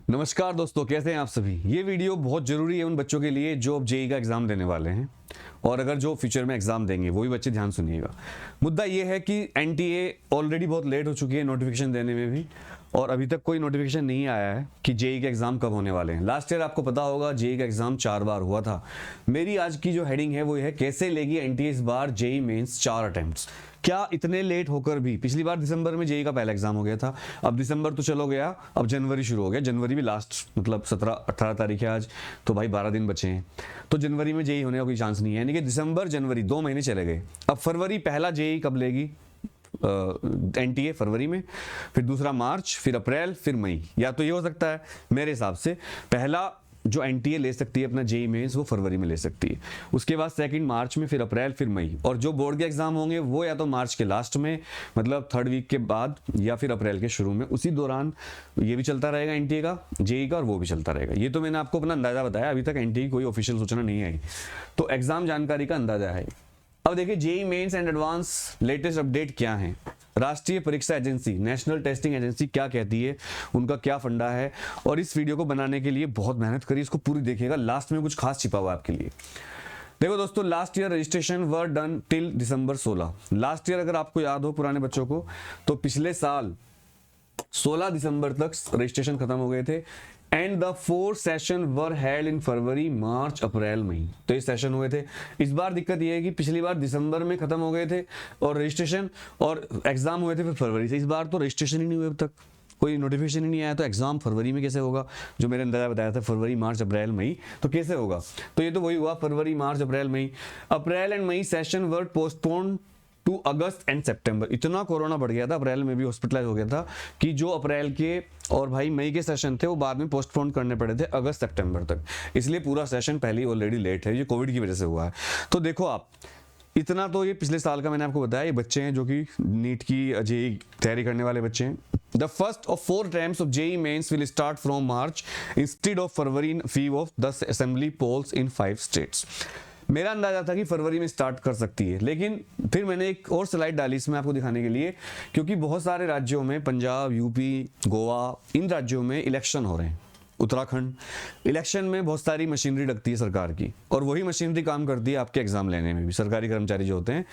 नमस्कार दोस्तों, कैसे हैं आप सभी। ये वीडियो बहुत ज़रूरी है उन बच्चों के लिए जो अब जेई का एग्ज़ाम देने वाले हैं और अगर जो फ्यूचर में एग्ज़ाम देंगे वो भी बच्चे ध्यान सुनिएगा। मुद्दा ये है कि एनटीए ऑलरेडी बहुत लेट हो चुकी है नोटिफिकेशन देने में भी, और अभी तक कोई नोटिफिकेशन नहीं आया है कि जेई के एग्ज़ाम कब होने वाले हैं। लास्ट ईयर आपको पता होगा जेई का एग्ज़ाम 4 बार हुआ था। मेरी आज की जो हेडिंग है वो है कैसे लेगी एनटीए इस बार जेई मेंस 4 अटेम्प्ट्स। क्या इतने लेट होकर भी, पिछली बार दिसंबर में जेई का पहला एग्जाम हो गया था, अब दिसंबर तो चलो गया, अब जनवरी शुरू हो गया। जनवरी भी लास्ट मतलब 17-18 तारीख है आज, तो भाई 12 दिन बचे हैं, तो जनवरी में जेई होने का कोई चांस नहीं है। यानी कि दिसंबर जनवरी 2 महीने चले गए। अब फरवरी पहला जेई कब लेगी एनटीए? फरवरी में, फिर दूसरा मार्च, फिर अप्रैल, फिर मई। या तो ये हो सकता है मेरे हिसाब से पहला जो एनटीए ले सकती है अपना जेई मेंस वो फरवरी में ले सकती है, उसके बाद सेकंड मार्च में, फिर अप्रैल, फिर मई। और जो बोर्ड के एग्जाम होंगे वो या तो मार्च के लास्ट में मतलब थर्ड वीक के बाद, या फिर अप्रैल के शुरू में। उसी दौरान ये भी चलता रहेगा एनटीए का, जेई का, और वो भी चलता रहेगा। ये तो मैंने आपको अपना अंदाजा बताया, अभी तक एनटीए की कोई ऑफिशियल सूचना नहीं आई, तो एग्जाम जानकारी का अंदाजा है। अब देखिए JEE mains and advance latest update क्या है। राष्ट्रीय परीक्षा एजेंसी, नेशनल टेस्टिंग एजेंसी क्या कहती है, उनका क्या फंडा है। और इस वीडियो को बनाने के लिए बहुत मेहनत करी, इसको पूरी देखिएगा, लास्ट में कुछ खास छिपा हुआ है आपके लिए। देखो दोस्तों, last year registration were done till December 16। Last year अगर आपको याद हो पुराने बच्चों को, तो पिछले साल 16 दिसंबर तक रजिस्ट्रेशन खत्म हो गए थे। And the 4 session were held in February, March, April, May. तो ये सेशन हुए थे। इस बार दिक्कत ये है कि पिछली बार दिसंबर में खत्म हो गए थे और रजिस्ट्रेशन, और एग्जाम हुए थे फिर फरवरी से। इस बार तो रजिस्ट्रेशन ही नहीं हुए अब तक, कोई नोटिफिकेशन ही नहीं आया, तो एग्जाम फरवरी में कैसे होगा? जो मेरे अंदाजा बताया था फरवरी, मार्च, अप्रैल, मई, तो कैसे होगा? तो ये तो वही हुआ, February, March, April, May. April and May session were postpone to August and September. इतना कोरोना बढ़ गया था, अप्रैल में भी हॉस्पिटलाइज हो गया था कि जो अप्रैल के और भाई मई के सेशन थे वो बाद में पोस्टपोन करने पड़े थे अगस्त सितंबर तक। इसलिए पूरा सेशन पहले ही ऑलरेडी लेट है, ये कोविड की वजह से हुआ है। तो देखो आप, इतना तो ये पिछले साल का मैंने आपको बताया। ये बच्चे हैं जो कि नीट की जेई तैयारी करने वाले बच्चे हैं। The first of 4 attempts of JEE mains will start from March instead of February in few of the assembly polls in 5 states. मेरा अंदाजा था कि फरवरी में स्टार्ट कर सकती है, लेकिन फिर मैंने एक और स्लाइड डाली इसमें आपको दिखाने के लिए, क्योंकि बहुत सारे राज्यों में, पंजाब, यूपी, गोवा, इन राज्यों में इलेक्शन हो रहे हैं। उत्तराखंड, इलेक्शन में बहुत सारी मशीनरी लगती है सरकार की, और वही मशीनरी काम करती है आपके एग्जाम लेने में भी। सरकारी कर्मचारी जो होते हैं,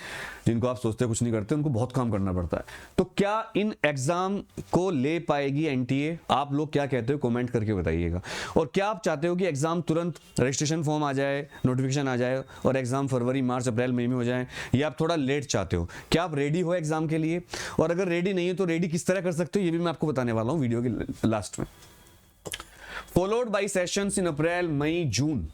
जिनको आप सोचते कुछ नहीं करते, उनको बहुत काम करना पड़ता है। तो क्या इन एग्जाम को ले पाएगी एनटीए? आप लोग क्या कहते हो कमेंट करके बताइएगा। और क्या आप चाहते हो कि एग्जाम तुरंत रजिस्ट्रेशन फॉर्म आ जाए, नोटिफिकेशन आ जाए और एग्जाम फरवरी, मार्च, अप्रैल, मई में हो जाए, या आप थोड़ा लेट चाहते हो? क्या आप रेडी हो एग्जाम के लिए? और अगर रेडी नहीं हो तो रेडी किस तरह कर सकते हो, ये भी मैं आपको बताने वाला हूँ वीडियो के लास्ट में। फॉलोड बाई सेशंस इन अप्रैल, मई, जून।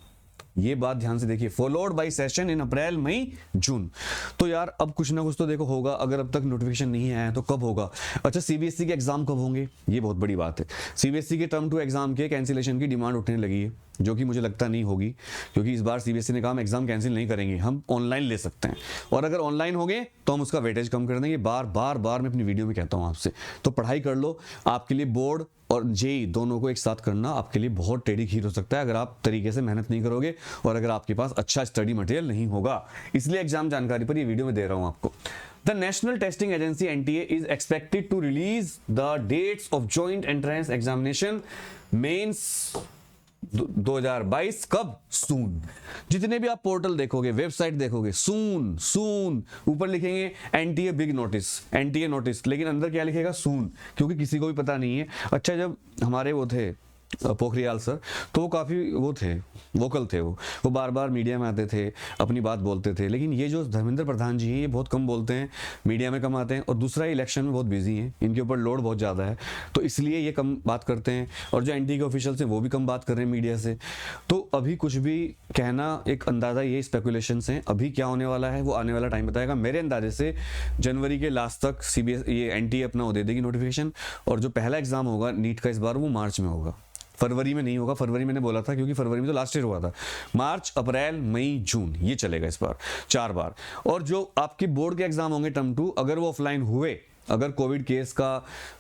ये बात ध्यान से देखिए, फॉलोड बाई सेशन इन अप्रैल, मई, जून। तो यार अब कुछ ना कुछ तो देखो होगा। अगर अब तक नोटिफिकेशन नहीं आया है तो कब होगा? अच्छा, सीबीएसई के एग्जाम कब होंगे? ये बहुत बड़ी बात है। सीबीएसई के टर्म 2 एग्जाम के कैंसिलेशन की डिमांड उठने लगी है, जो कि मुझे लगता नहीं होगी, क्योंकि इस बार सीबीएसई ने कहा हम एग्जाम कैंसिल नहीं करेंगे, हम ऑनलाइन ले सकते हैं। और अगर ऑनलाइन हो गए तो हम उसका वेटेज कम कर देंगे। बार बार मैं अपनी वीडियो में कहता हूँ आपसे, तो पढ़ाई कर लो। आपके लिए बोर्ड और जेई दोनों को एक साथ करना आपके लिए बहुत टेढ़ी खीर हो सकता है, अगर आप तरीके से मेहनत नहीं करोगे और अगर आपके पास अच्छा स्टडी मटेरियल नहीं होगा। इसलिए एग्जाम जानकारी पर ये वीडियो में दे रहा हूं आपको। The National Testing Agency NTA is expected to release the dates of joint entrance examination mains 2022 कब? सून। जितने भी आप पोर्टल देखोगे, वेबसाइट देखोगे, सून सून ऊपर लिखेंगे NTA big notice, NTA notice, लेकिन अंदर क्या लिखेगा? सून, क्योंकि किसी को भी पता नहीं है। अच्छा, जब हमारे वो थे पोखरियाल सर, तो वो काफ़ी वो थे, वोकल थे, वो बार बार मीडिया में आते थे, अपनी बात बोलते थे। लेकिन ये जो धर्मेंद्र प्रधान जी हैं, ये बहुत कम बोलते हैं, मीडिया में कम आते हैं, और दूसरा इलेक्शन में बहुत बिजी हैं, इनके ऊपर लोड बहुत ज़्यादा है, तो इसलिए ये कम बात करते हैं। और जो एनटीए के ऑफिशियल्स हैं वो भी कम बात कर रहे हैं मीडिया से। तो अभी कुछ भी कहना एक अंदाज़ा, ये स्पेकुलेशंस हैं। अभी क्या होने वाला है वो आने वाला टाइम बताएगा। मेरे अंदाजे से जनवरी के लास्ट तक ये एनटीए अपना वो दे देगी नोटिफिकेशन, और जो पहला एग्जाम होगा नीट का इस बार वो मार्च में होगा, फरवरी में नहीं होगा। फरवरी मैंने बोला था क्योंकि फरवरी में तो लास्ट ईयर हुआ था। मार्च, अप्रैल, मई, जून, ये चलेगा इस बार 4 बार। और जो आपके बोर्ड के एग्जाम होंगे टर्म 2, अगर वो ऑफलाइन हुए अगर कोविड केस का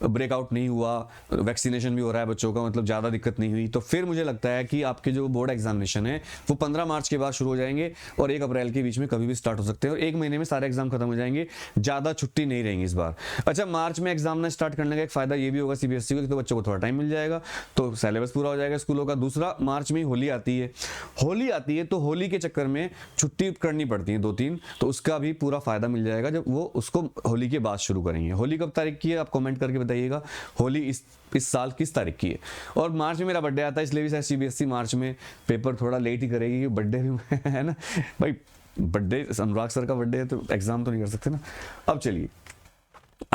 ब्रेकआउट नहीं हुआ, वैक्सीनेशन भी हो रहा है बच्चों का, मतलब ज़्यादा दिक्कत नहीं हुई, तो फिर मुझे लगता है कि आपके जो बोर्ड एग्जामिनेशन है वो 15 मार्च के बाद शुरू हो जाएंगे और 1 अप्रैल के बीच में कभी भी स्टार्ट हो सकते हैं और 1 महीने में सारे एग्जाम खत्म हो जाएंगे, ज़्यादा छुट्टी नहीं रहेंगी इस बार। अच्छा, मार्च में एग्जाम ना स्टार्ट करने का एक फायदा ये भी होगा सीबीएसई को, तो बच्चों को थोड़ा टाइम मिल जाएगा, तो सिलेबस पूरा हो जाएगा स्कूलों का। दूसरा, मार्च में होली आती है, तो होली के चक्कर में छुट्टी करनी पड़ती है 2-3, तो उसका भी पूरा फायदा मिल जाएगा जब वो उसको होली के बाद शुरू करेंगे। होली कब तारीख की है आप कमेंट करके बताइएगा, होली इस साल किस तारीख की है। और मार्च में मेरा बर्थडे आता है, इसलिए भी शायद सीबीएसई मार्च में पेपर थोड़ा लेट ही करेगी, बर्थडे भी है ना भाई, बर्थडे अनुराग सर का बर्थडे है तो एग्जाम तो नहीं कर सकते ना। अब चलिए,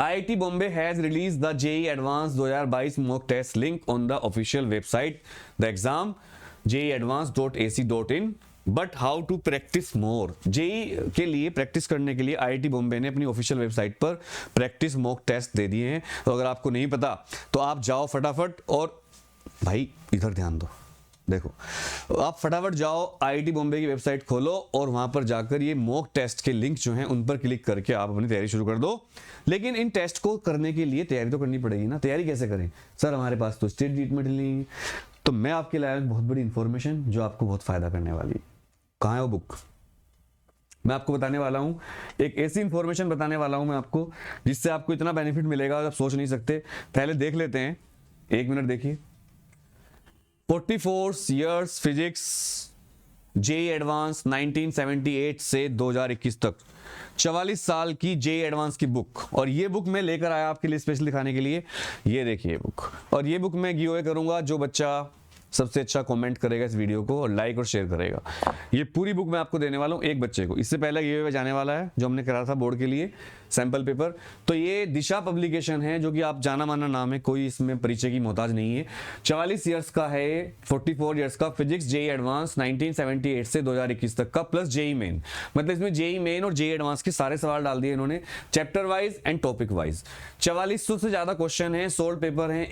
IIT Bombay has released the JEE Advanced 2022 mock test link on the official website. The exam jeeadvanced.ac.in. But how to practice more. JEE के लिए प्रैक्टिस करने के लिए IIT बॉम्बे ने अपनी ऑफिशियल वेबसाइट पर प्रैक्टिस मॉक टेस्ट दे दिए हैं। तो अगर आपको नहीं पता तो आप जाओ फटाफट, और भाई इधर ध्यान दो, देखो आप फटाफट जाओ IIT बॉम्बे की वेबसाइट खोलो और वहां पर जाकर ये मॉक टेस्ट के लिंक जो हैं उन पर क्लिक करके आप अपनी तैयारी शुरू कर दो। लेकिन इन टेस्ट को करने के लिए तैयारी तो करनी पड़ेगी ना। तैयारी कैसे करें सर, हमारे पास तो स्टेट ट्रीटमेंट नहीं। तो मैं आपके लाया बहुत बड़ी इंफॉर्मेशन जो आपको बहुत फायदा करने वाली है। कहाँ है वो बुक? मैं आपको बताने वाला हूं, एक ऐसी इंफॉर्मेशन बताने वाला हूं मैं आपको जिससे आपको इतना बेनिफिट मिलेगा आप सोच नहीं सकते। पहले देख लेते हैं, 1 मिनट देखिए। 44 years फिजिक्स जेई एडवांस 1978 से 2021 तक, 44 साल की जेई एडवांस की बुक। और ये बुक मैं लेकर आया आपके लिए स्पेशल दिखाने के लिए। ये देखिए बुक, और ये बुक मैं गिव अवे करूंगा जो बच्चा सबसे अच्छा कमेंट करेगा इस वीडियो को और लाइक और शेयर करेगा। ये पूरी बुक मैं आपको देने वाला हूँ एक बच्चे को। इससे पहले गिव अवे जाने वाला है जो हमने करा था बोर्ड के लिए सैंपल पेपर। तो ये दिशा पब्लिकेशन है जो कि आप जाना माना नाम है, कोई इसमें परिचय की मोहताज नहीं है। 44 ईयर्स का है, 44 ईयर्स का फिजिक्स जेई एडवांस 1978 से 2021 तक का, प्लस जेई मेन। मतलब इसमें जेई मेन और जेई एडवांस के सारे सवाल डाल दिए इन्होंने, chapter wise and topic wise. 4400 से ज्यादा क्वेश्चन है, 16 पेपर हैं,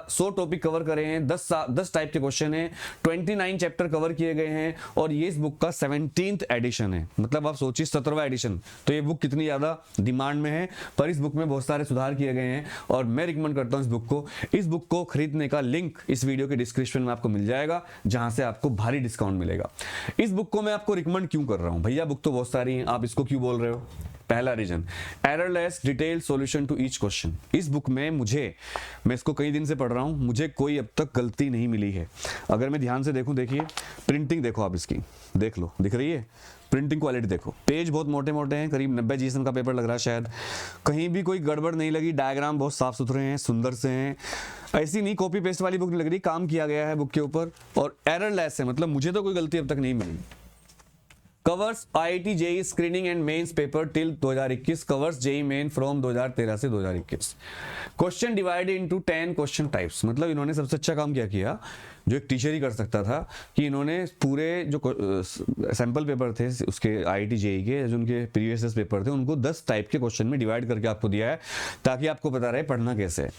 100 टॉपिक कवर करे हैं, 10 टाइप के क्वेश्चन है, 29 चैप्टर कवर किए गए हैं। और ये इस बुक का 17th एडिशन है, मतलब आप सोचिए 17वां एडिशन। तो ये बुक कितनी ज्यादा डिमांड में है, पर इस बुक में बहुत सारे सुधार किए गए हैं और मैं रिकमेंड करता हूं इस बुक को। इस बुक को खरीदने का लिंक इस वीडियो के डिस्क्रिप्शन में आपको मिल जाएगा, जहां से आपको भारी डिस्काउंट मिलेगा। इस बुक को मैं आपको रिकमेंड क्यों कर रहा हूं भैया, बुक तो बहुत सारी है, आप इसको क्यों बोल रहे हो? पहला reason, errorless detailed solution to each question. इस बुक में मैं इसको कई दिन से पढ़ रहा हूं, मुझे कोई अब तक गलती नहीं मिली है। अगर मैं ध्यान से देखूं, देखिए प्रिंटिंग देखो आप इसकी, देख लो, दिख रही है प्रिंटिंग क्वालिटी देखो, पेज बहुत मोटे मोटे हैं, करीब 90 GSM का पेपर लग रहा है शायद, कहीं भी कोई गड़बड़ नहीं लगी, डायग्राम बहुत साफ सुथरे हैं, सुंदर से हैं, ऐसी नहीं कॉपी पेस्ट वाली बुक नहीं लग रही, काम किया गया है बुक के ऊपर। और एररलेस है, मतलब मुझे तो कोई गलती अब तक नहीं मिली। Covers IIT JEE screening and mains paper till 2021, covers JEE main from 2013 से 2021। Question divided into 10 question types. मतलब इन्होंने सबसे अच्छा काम क्या किया जो एक टीचर ही कर सकता था, कि इन्होंने पूरे जो सैंपल पेपर थे उसके IIT JEE के, जो उनके प्रीवियस पेपर थे, उनको 10 टाइप के क्वेश्चन में डिवाइड करके आपको दिया है, ताकि आपको पता रहे पढ़ना कैसे है।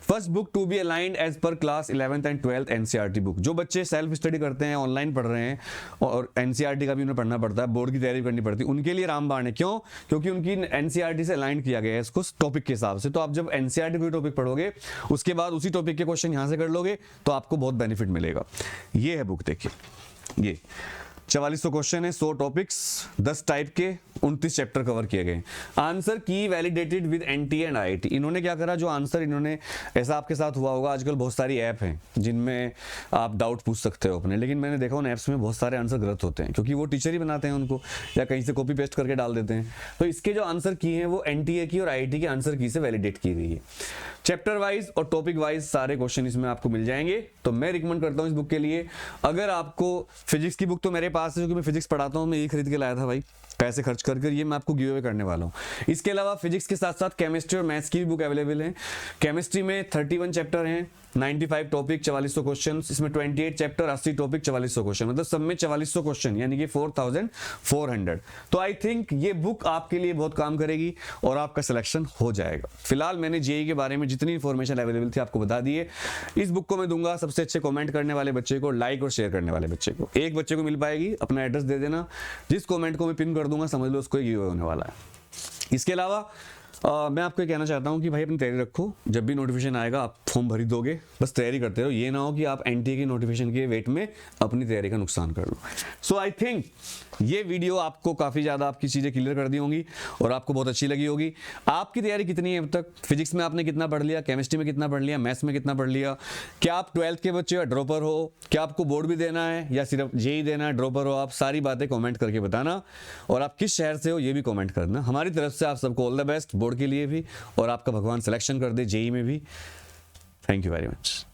First book to be aligned as per class 11th and 12th NCERT book. जो बच्चे सेल्फ स्टडी करते हैं, ऑनलाइन पढ़ रहे हैं और NCERT का भी उन्हें पढ़ना पड़ता है, बोर्ड की तैयारी करनी पड़ती है, उनके लिए रामबाण है। क्यों? क्योंकि उनकी NCERT से अलाइन किया गया है इसको टॉपिक के हिसाब से। तो आप जब NCERT कोई टॉपिक पढ़ोगे, उसके बाद उसी टॉपिक के क्वेश्चन यहां से कर लोगे, तो आपको बहुत बेनिफिट मिलेगा। ये है बुक, देखिए ये 4400 क्वेश्चन है, 100 टॉपिक्स, 10 टाइप के, 29 चैप्टर कवर किए गए। आंसर की validated with NTA and IIT। इन्होंने क्या करा, जो आंसर इन्होंने, ऐसा आपके साथ हुआ होगा, आजकल बहुत सारी ऐप हैं जिनमें आप डाउट पूछ सकते हो अपने, लेकिन मैंने देखा उन ऐप्स में बहुत सारे आंसर गलत होते हैं, क्योंकि वो टीचर ही बनाते हैं उनको, या कहीं से कॉपी पेस्ट करके डाल देते हैं। तो इसके जो आंसर की हैं वो NTA की और IIT की आंसर की से वैलिडेट की गई है। चैप्टर वाइज और टॉपिक वाइज सारे क्वेश्चन इसमें आपको मिल जाएंगे। तो मैं रिकमेंड करता हूं इस बुक के लिए। अगर आपको फिजिक्स की बुक तो मेरे पास है, क्योंकि मैं फिजिक्स पढ़ाता हूं, मैं ये खरीद के लाया था भाई, पैसे खर्च कर ये मैं आपको गिव अवे करने वाला हूं। इसके अलावा फिजिक्स के साथ साथ केमिस्ट्री और मैथ्स की भी बुक अवेलेबल है। केमिस्ट्री में 31 चैप्टर हैं, 95 टॉपिक, 4400 क्वेश्चन, इसमें 28 चैप्टर, 80 टॉपिक, 4400 क्वेश्चन, मतलब सब में 4400 क्वेश्चन, यानी कि 4400। तो आई थिंक ये बुक आपके लिए बहुत काम करेगी और आपका सिलेक्शन हो जाएगा। फिलहाल मैंने जेईई के बारे में जितनी इंफॉर्मेशन अवेलेबल थी आपको बता दी है। इस बुक को मैं दूंगा सबसे अच्छे कमेंट करने वाले बच्चे को, लाइक और शेयर करने वाले बच्चे को। एक बच्चे को मिल पाएगी, अपना एड्रेस दे देना, जिस कमेंट को मैं पिन कर दूंगा समझ लो उसको गिव अवे होने वाला है। इसके अलावा मैं आपको ये कहना चाहता हूँ कि भाई अपनी तैयारी रखो, जब भी नोटिफिकेशन आएगा आप फॉर्म भरी दोगे, बस तैयारी करते रहो, ये ना हो कि आप एनटीए की नोटिफिकेशन के वेट में अपनी तैयारी का नुकसान कर लो। सो आई थिंक ये वीडियो आपको काफ़ी ज़्यादा आपकी चीज़ें क्लियर कर दी होंगी और आपको बहुत अच्छी लगी होगी। आपकी तैयारी कितनी है अब तक? फिजिक्स में आपने कितना पढ़ लिया, केमिस्ट्री में कितना पढ़ लिया, मैथ्स में कितना पढ़ लिया? क्या आप 12th के बच्चे या ड्रॉपर हो? क्या आपको बोर्ड भी देना है या सिर्फ जेई देना है, ड्रॉपर हो आप? सारी बातें कमेंट करके बताना, और आप किस शहर से हो ये भी कमेंट करना। हमारी तरफ से आप सबको ऑल द बेस्ट बोर्ड के लिए भी, और आपका भगवान सिलेक्शन कर दे जेई में भी। Thank you very much.